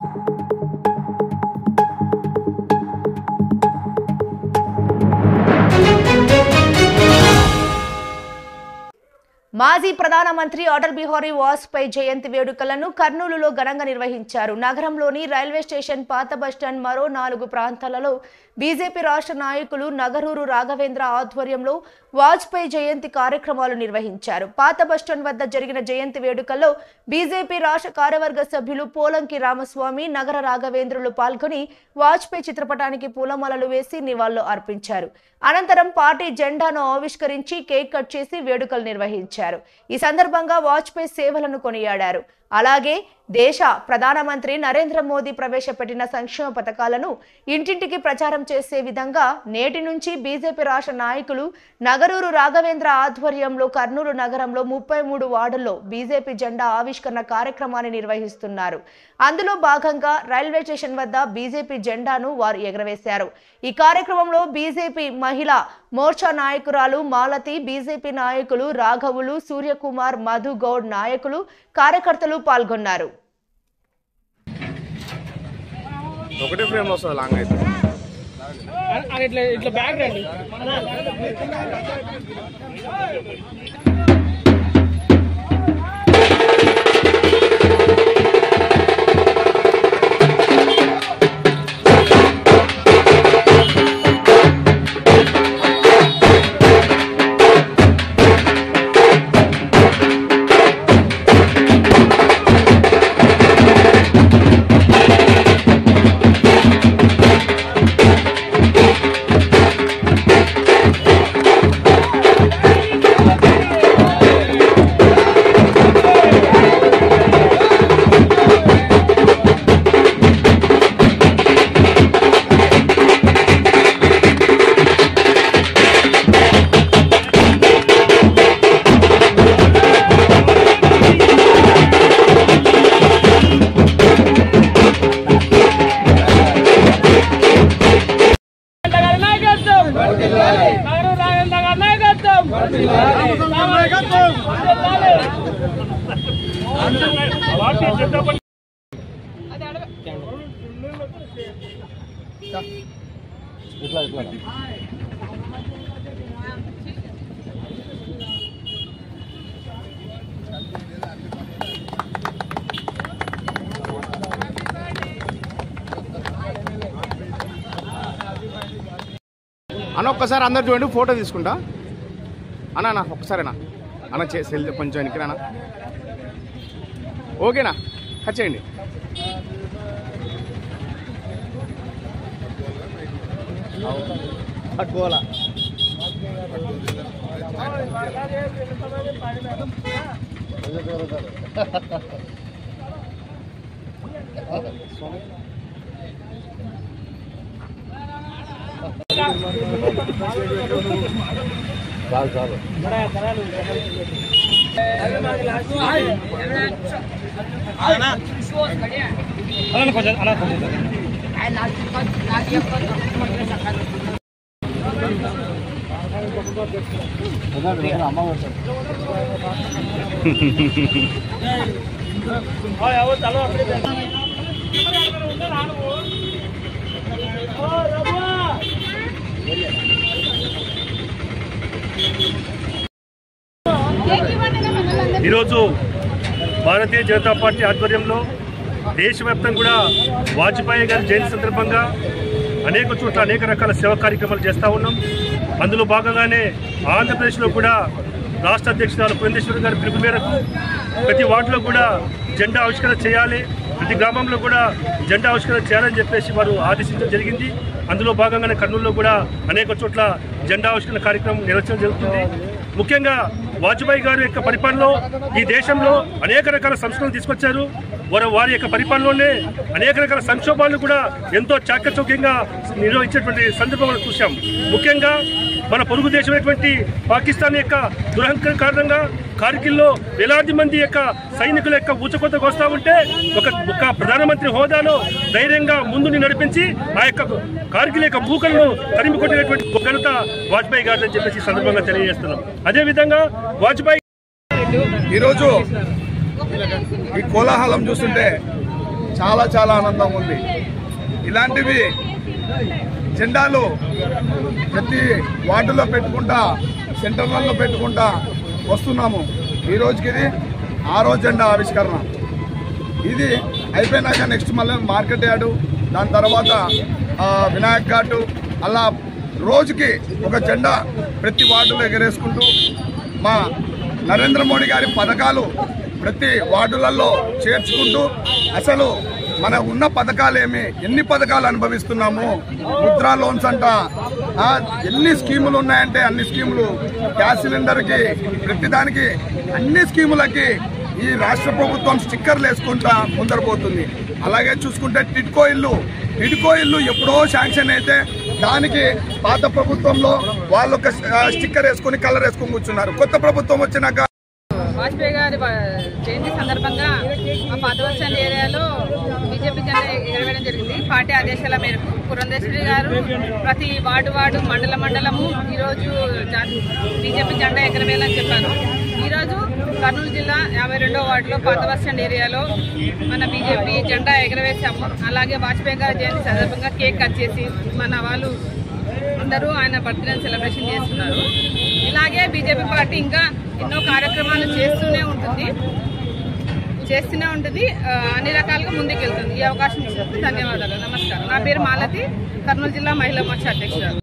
మాజీ ప్రధానమంత్రి అటల్ బిహారీ వాజ్పేయి జయంతి వేడుకలను కర్నూలులో ఘనంగా నిర్వహించారు. నగరంలోని రైల్వే స్టేషన్, పాత బస్టాండ్, మరో 4 ప్రాంతాలలో బీజేపీ రాష్ట్ర నాయకులు నగరూరు రాఘవేంద్ర ఆధ్వర్యంలో వాజ్పేయి జయంతి కార్యక్రమాలు నిర్వహించారు. పాత బస్టాండ్ వద్ద జరిగిన జయంతి వేడుకల్లో బీజేపీ రాష్ట్ర కార్యవర్గ సభ్యులు పోలంకి రామస్వామి, నగర రాఘవేంద్రులు పాల్గొని వాజ్పేయి చిత్రపటానికి పూలమాలలు వేసి నివాళులు అర్పించారు. అనంతరం పార్టీ జెండాను ఆవిష్కరించి కేక్ కట్ చేసి వేడుకలు నిర్వహించారు. ఈ సందర్భంగా వాజ్పేయి సేవలను కొనియాడారు. అలాగే దేశ ప్రధానమంత్రి నరేంద్ర మోదీ ప్రవేశపెట్టిన సంక్షేమ పథకాలను ఇంటింటికి ప్రచారం చేసే విధంగా నేటి నుంచి బీజేపీ రాష్ట్ర నాయకులు నగరూరు రాఘవేంద్ర ఆధ్వర్యంలో కర్నూలు నగరంలో 33 వార్డుల్లో బీజేపీ జెండా ఆవిష్కరణ కార్యక్రమాన్ని నిర్వహిస్తున్నారు. అందులో భాగంగా రైల్వే స్టేషన్ వద్ద బీజేపీ జెండాను వారు ఎగరవేశారు. ఈ కార్యక్రమంలో బీజేపీ మహిళా మోర్చా నాయకురాలు మాలతి, బీజేపీ నాయకులు రాఘవులు, సూర్యకుమార్, మధు గౌడ్ నాయకులు, కార్యకర్తలు పాల్గొన్నారు. ఒకటే ఫ్రేమ్ వస్తుంది లాంగ్ అయితే ఇట్లా బ్యాగ్ రండి. అన్న ఒక్కసారి అందరు చూడండి, ఫోటో తీసుకుంటా. అన్నా ఒక్కసారేనా అన్న సెల్ కొంచెం వెనక్కిరానా? ఓకేనా? కట్ చేయండి. పట్టుకోవాలా? చాలు ఈరోజు భారతీయ జనతా పార్టీ ఆధ్వర్యంలో దేశవ్యాప్తంగా కూడా వాజ్పేయి గారి జయంతి సందర్భంగా అనేక చోట్ల అనేక రకాల సేవా కార్యక్రమాలు చేస్తూ ఉన్నాం. అందులో భాగంగానే ఆంధ్రప్రదేశ్లో కూడా రాష్ట్ర అధ్యక్షురాలు పురంధేశ్వరి గారి పిలుపు మేరకు ప్రతి వార్డులో కూడా జెండా ఆవిష్కరణ చేయాలి, ప్రతి గ్రామంలో కూడా జెండా ఆవిష్కరణ చేయాలని చెప్పేసి వారు ఆదేశించడం జరిగింది. అందులో భాగంగానే కర్నూలులో కూడా అనేక చోట్ల జెండా ఆవిష్కరణ కార్యక్రమం నిర్వహించడం జరుగుతుంది. ముఖ్యంగా వాజ్పేయి గారి యొక్క పరిపాలనలో ఈ దేశంలో అనేక రకాల సంస్కరణలు తీసుకొచ్చారు. వారి యొక్క పరిపాలనలోనే అనేక రకాల సంక్షోభాలను కూడా ఎంతో చాకచౌక్యంగా నిర్వహించేటువంటి సందర్భాలను చూశాం. ముఖ్యంగా మన పొరుగు దేశమైనటువంటి పాకిస్తాన్ యొక్క దురహంకారం కారణంగా కార్గిల్లో వేలాది మంది యొక్క సైనికుల యొక్క ఊచకొత్తకు వస్తూ ఉంటే ఒక ప్రధానమంత్రి హోదాలో ధైర్యంగా ముందుని నడిపించి ఆ యొక్క కార్గిల్ యొక్క భూకలను తరిమి కొట్టినటువంటి ఘనత వాజ్పేయి గారు అని చెప్పేసి సందర్భంగా తెలియజేస్తున్నాం. అదేవిధంగా వాజ్పేయి ఈరోజు ఈ కోలాహలం చూస్తుంటే చాలా చాలా ఆనందంగా ఉంది. ఇలాంటివి జెండాలు ప్రతి వార్డులో పెట్టుకుంటా, సెంటర్లలో పెట్టుకుంటా వస్తున్నాము. ఈ రోజుకి ఇది 6వ జెండా ఆవిష్కరణ. ఇది అయిపోయినాక నెక్స్ట్ మళ్ళీ మార్కెట్ యార్డు, దాని తర్వాత వినాయక్ ఘాటు, అలా రోజుకి ఒక జెండా ప్రతి వార్డులో ఎగరేసుకుంటూ మా నరేంద్ర మోడీ గారి పథకాలు ప్రతి వార్డులలో చేర్చుకుంటూ అసలు మన ఉన్న పథకాలేమి, ఎన్ని పథకాలు అనుభవిస్తున్నాము, ముద్రా లోన్స్ అంట, ఎన్ని స్కీములు ఉన్నాయంటే అన్ని స్కీములు, గ్యాస్ సిలిండర్కి ప్రతిదానికి అన్ని స్కీములకి ఈ రాష్ట్ర ప్రభుత్వం స్టిక్కర్లు వేసుకుంటా ముందరపోతుంది. అలాగే చూసుకుంటే టిడ్కో ఇల్లు ఎప్పుడో శాంక్షన్ అయితే దానికి పాత ప్రభుత్వంలో వాళ్ళు ఒక స్టిక్కర్ వేసుకుని కలర్ వేసుకుని కూర్చున్నారు. కొత్త ప్రభుత్వం వచ్చినాక వాజ్పేయి గారి జయంతి సందర్భంగా మా పాత బస్టాండ్ ఏరియాలో బీజేపీ జెండా ఎగరవేయడం జరిగింది. పార్టీ ఆదేశాల మేరకు పురంధేశ్వరి గారు ప్రతి వార్డు మండలము ఈరోజు బీజేపీ జెండా ఎగరవేయాలని చెప్పారు. ఈరోజు కర్నూలు జిల్లా 52వ వార్డులో పాత బస్టాండ్ ఏరియాలో మన బీజేపీ జెండా ఎగరవేశాము. అలాగే వాజ్పేయి గారి జయంతి సందర్భంగా కేక్ కట్ చేసి మన వాళ్ళు అందరూ ఆయన బర్త్డే సెలబ్రేషన్ చేస్తున్నారు. ఇలాగే బీజేపీ పార్టీ ఇంకా ఎన్నో కార్యక్రమాలు చేస్తూనే ఉంటుంది, అన్ని రకాలుగా ముందుకెళ్తుంది. ఈ అవకాశం ఇచ్చినందుకు ధన్యవాదాలు. నమస్కారం. నా పేరు మాలతి, కర్నూలు జిల్లా మహిళా మోర్చా అధ్యక్షురాలు.